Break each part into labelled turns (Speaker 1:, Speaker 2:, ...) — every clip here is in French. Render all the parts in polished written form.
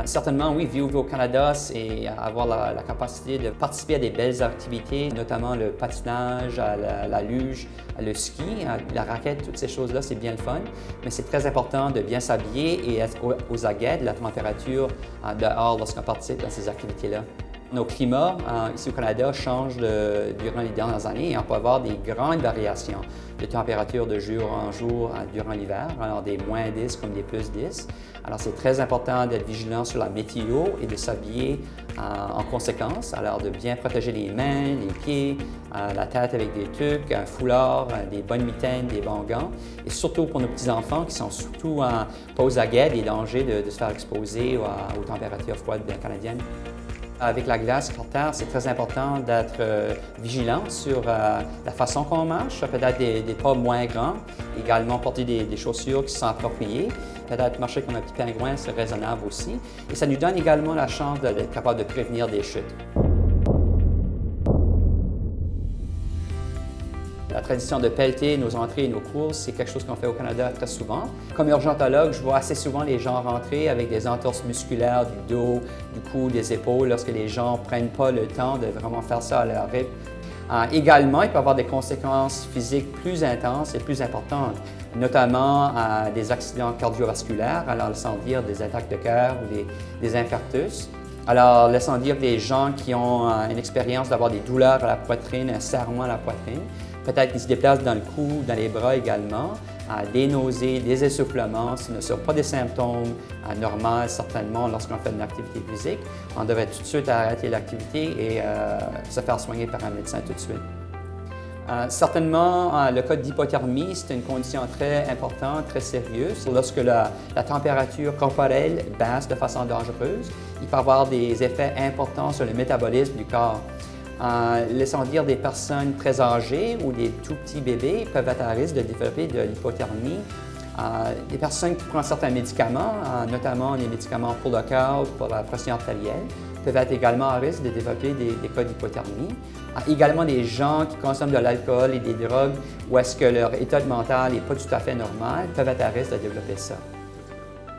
Speaker 1: Certainement, oui, vivre au Canada, c'est avoir la capacité de participer à des belles activités, notamment le patinage, la luge, le ski, la raquette, toutes ces choses-là, c'est bien le fun. Mais c'est très important de bien s'habiller et être aux aguets de la température dehors lorsqu'on participe dans ces activités-là. Nos climats ici au Canada changent durant les dernières années et on peut avoir des grandes variations de température de jour en jour durant l'hiver, alors des moins 10 comme des plus 10. Alors c'est très important d'être vigilant sur la météo et de s'habiller en conséquence, alors de bien protéger les mains, les pieds, la tête avec des tuques, un foulard, des bonnes mitaines, des bons gants et surtout pour nos petits-enfants qui sont surtout pas aux aguets des dangers de se faire exposer aux températures froides canadiennes. Avec la glace par terre, c'est très important d'être vigilant sur la façon qu'on marche, peut-être des pas moins grands, également porter des chaussures qui sont appropriées, peut-être marcher comme un petit pingouin, c'est raisonnable aussi. Et ça nous donne également la chance d'être capable de prévenir des chutes. La tradition de pelleter nos entrées et nos courses, c'est quelque chose qu'on fait au Canada très souvent. Comme urgentologue, je vois assez souvent les gens rentrer avec des entorses musculaires du dos, du cou, des épaules, lorsque les gens ne prennent pas le temps de vraiment faire ça à leur rythme. Également, il peut y avoir des conséquences physiques plus intenses et plus importantes, notamment des accidents cardiovasculaires, alors laissant dire des attaques de cœur ou des infarctus. Alors, laissant dire des gens qui ont une expérience d'avoir des douleurs à la poitrine, un serrement à la poitrine, peut-être qu'ils se déplacent dans le cou, dans les bras également, des nausées, des essoufflements, ce ne sont pas des symptômes normaux certainement lorsqu'on fait une activité physique. On devrait tout de suite arrêter l'activité et se faire soigner par un médecin tout de suite. Certainement, le cas d'hypothermie, c'est une condition très importante, très sérieuse. Lorsque la température corporelle baisse de façon dangereuse, il peut avoir des effets importants sur le métabolisme du corps. Laissons dire des personnes très âgées ou des tout petits bébés peuvent être à risque de développer de l'hypothermie. Des personnes qui prennent certains médicaments, notamment les médicaments pour le cœur, pour la pression artérielle, peuvent être également à risque de développer des cas d'hypothermie. Également des gens qui consomment de l'alcool et des drogues où est-ce que leur état mental n'est pas tout à fait normal, peuvent être à risque de développer ça.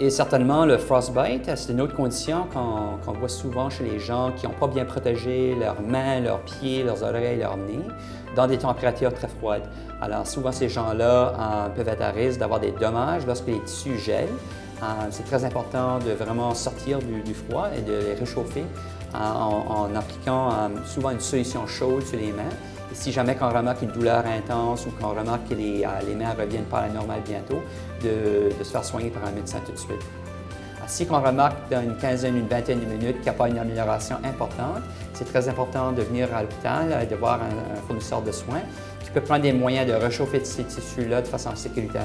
Speaker 1: Et certainement, le frostbite, c'est une autre condition qu'on voit souvent chez les gens qui n'ont pas bien protégé leurs mains, leurs pieds, leurs oreilles, leur nez, dans des températures très froides. Alors souvent, ces gens-là peuvent être à risque d'avoir des dommages lorsque les tissus gèlent. C'est très important de vraiment sortir du froid et de les réchauffer en appliquant souvent une solution chaude sur les mains. Et si jamais qu'on remarque une douleur intense ou qu'on remarque que les mains ne reviennent pas à la normale bientôt, de se faire soigner par un médecin tout de suite. Si on remarque dans une quinzaine, une vingtaine de minutes qu'il n'y a pas une amélioration importante, c'est très important de venir à l'hôpital, de voir un fournisseur de soins qui peut prendre des moyens de réchauffer ces tissus-là de façon sécuritaire.